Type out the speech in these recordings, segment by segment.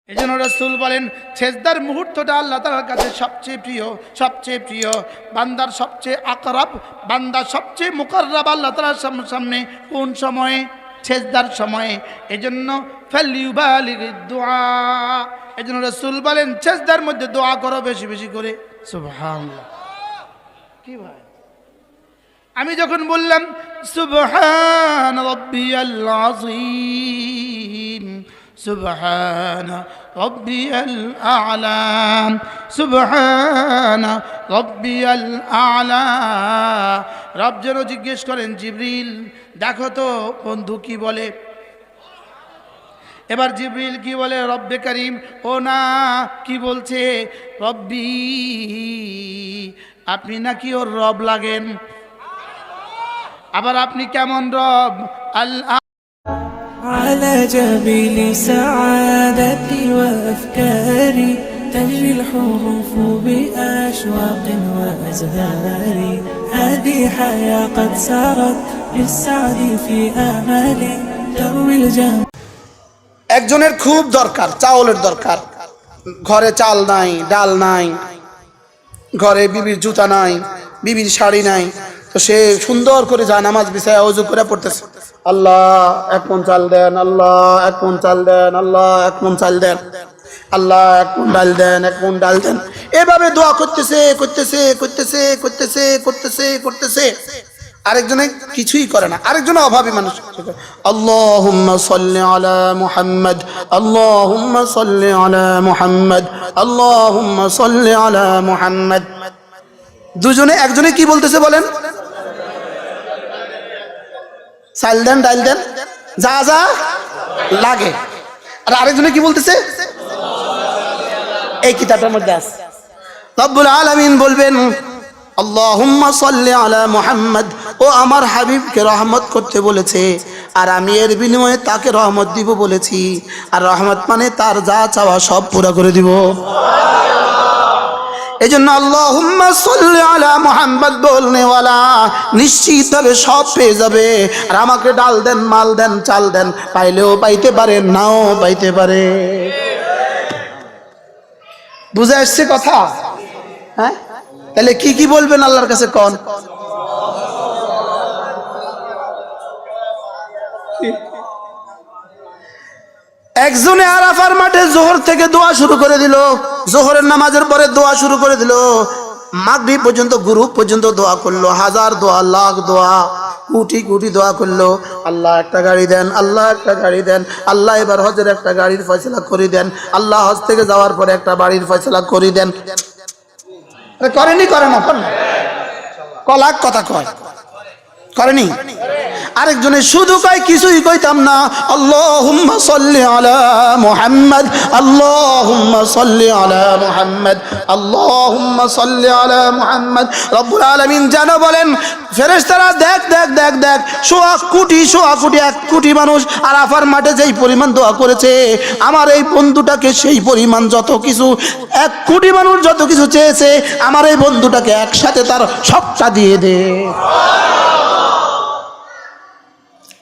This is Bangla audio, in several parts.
এজন্য রাসূল বলেন সেজদার মুহূর্তটা আল্লাহ তাআলার কাছে সবচেয়ে প্রিয় বান্দার সবচেয়ে আকরাব, বান্দার সবচেয়ে মুকাররাব আল্লাহ তাআলার সামনে কোন সময়ে? সেজদার সময়ে। এজন্য ফালিউবালিগিদ দুআ, এজন্য রাসূল বলেন সেজদার মধ্যে দোয়া করো বেশি বেশি করে। সুবহানাল্লাহ। কি ভাই, আমি যখন বললাম সুবহান রাব্বিয়াল আযীম, সুবহান রাব্বিয়াল আ'লা, সুবহান রাব্বিয়াল আ'লা, রব যেন জিজ্ঞেস করেন জিবরিল দেখো তো বন্ধু কি বলে। এবার জিবরিল কি বলে? রব্বে করিম। ও না, কি বলছে? রব্বি, আপনি নাকি ওর রব লাগেন। আবার আপনি কেমন রব? আল্লাহ। على جبين سعادتي وأفكاري تجري الحروف بأشواق وأزهار، هذه حياة قد سارت للسعد في آمالي تروي الجمال। একজনের খুব দরকার, চাউলের দরকার, ঘরে চাল নাই, ডাল নাই, ঘরে বিবির জুতা নাই, বিবির শাড়ি নাই, তো সে সুন্দর করে যায় নামাজ বিছায় ওযু করে পড়তেছে, আল্লাহ এক মণ চাল দেন, আল্লাহ এক মণ চাল দেন, আল্লাহ এক মণ চাল দেন, আল্লাহ এক মণ ডাল দেন, এক মণ ডাল দেন। এভাবে দোয়া করতেছে। আরেকজনে কিছুই করে না, আরেকজনে অভাবী মানুষ। আল্লাহুম্মা সাল্লি আলা মুহাম্মদ, আল্লাহুম্মা সাল্লি আলা মুহাম্মদ, আল্লাহুম্মা সাল্লি আলা মুহাম্মদ। দুজনে একজনে কি বলতেছে বলেন? চাল দেন, ডাল দেন, যা যা লাগে। আর আরেকজনে কি বলতেছে? এই কিতাবের মধ্যে আছে, রব্বুল আলামিন বলবেন আল্লাহুম্মা সাল্লি আলা মুহাম্মদ, ও আমার হাবিবকে রহমত করতে বলেছে, আর আমি এর বিনিময়ে তাকে রহমত দিব বলেছি। আর রহমত মানে তার যা চাওয়া সব পুরো করে দিব। এই জন্য আল্লাহুম্মা সাল্লি আলা মুহাম্মদ বলনেওয়ালা নিশ্চিতভাবে সব পেয়ে যাবে। আর আমাকে ডাল দেন, মাল দেন, চাল দেন, পাইলেও পাইতে পারে, নাও পাইতে পারে। বুঝে আসছে কথা? হ্যাঁ, তাহলে কি কি বলবেন আল্লাহর কাছে কোন? একজনে আরাফার মাঠে জোহর থেকে দোয়া শুরু করে দিল, জোহরের নামাজের পরে দোয়া শুরু করে দিল, মাগরিব পর্যন্ত গ্রুপ পর্যন্ত দোয়া করলো, হাজার দোয়া, লাখ দোয়া, কোটি কোটি দোয়া করলো। আল্লাহ একটা গাড়ি দেন, আল্লাহ একটা গাড়ি দেন, আল্লাহ এবার হজের একটা গাড়ির ফয়সালা করে দেন, আল্লাহ হজ থেকে যাওয়ার পরে একটা বাড়ির ফয়সালা করে দেন। করেনি? করে না? কলাক কথা কয়, করেনি? আরেকজনে শুধু কয় কিছুই কইতাম না, আল্লাহুম্মা সাল্লি আলা মুহাম্মদ, আল্লাহুম্মা সাল্লি আলা মুহাম্মদ, আল্লাহুম্মা সাল্লি আলা মুহাম্মদ। রব্বুল আলামিন যেন বলেন ফেরেশতারা দেখ দেখ দেখ দেখ, সোয়া কোটি 1 কোটি মানুষ আরাফার মাঠে যেই পরিমাণ দোয়া করেছে, আমার এই বন্ধুটাকে সেই পরিমাণ যত কিছু 1 কোটি মানুষ যত কিছু চেয়েছে, আমার এই বন্ধুটাকে একসাথে তার সবটা দিয়ে দে।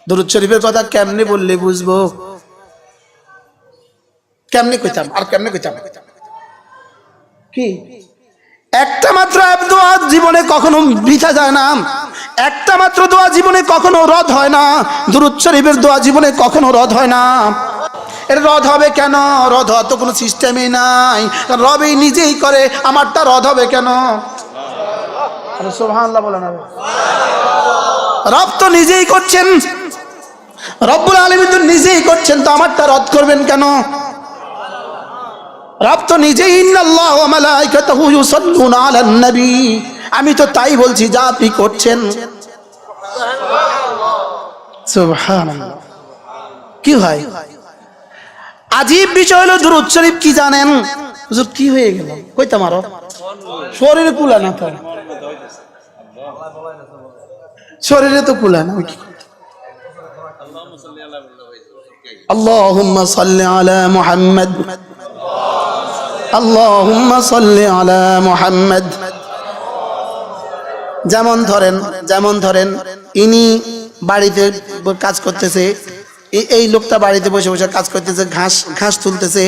দুরূদ শরীফের কথা কেমনে বললে বুঝবো? কেমনে কইতাম আর কেমনে কইতাম? কি একটা মাত্র দোয়া জীবনে কখনো বৃথা যায় না, একটা মাত্র দোয়া জীবনে কখনো রদ হয় না। দুরূদ শরীফের দোয়া জীবনে কখনো রদ হয় না। এর রদ হবে কেন? রদ হওয়ার তো কোনো সিস্টেমই নাই, রবই নিজেই করে, আমারটা রদ হবে কেন? সুবহানাল্লাহ বলেন। রব তো নিজেই করছেন, রব্বুল আলামিন তো নিজেই করছেন, তো আমারটা রদ করবেন কেন? রব তো নিজেই ইন্নাল্লাহু ওয়া মালাইকাতুহু ইউসাল্লুনা আলান নবী, আমি তো তাই বলছি যা আপনি করছেন। সুবহানাল্লাহ। কি হয় আজীব বিষয় হলো দুরূদ শরীফ কি জানেন? হুজুর কি হয়ে গেল কইতাম, আরো শরীরে কুলা না, তো শরীরে তো কুলা না। আল্লাহুম্মা সাল্লি আলা মুহাম্মদ, আল্লাহুম্মা সাল্লি আলা মুহাম্মদ। যেমন ধরেন ইনি বাড়িতে কাজ করতেছে, এই লোকটা বাড়িতে বসে বসে কাজ করতেছে, ঘাস তুলতেছে,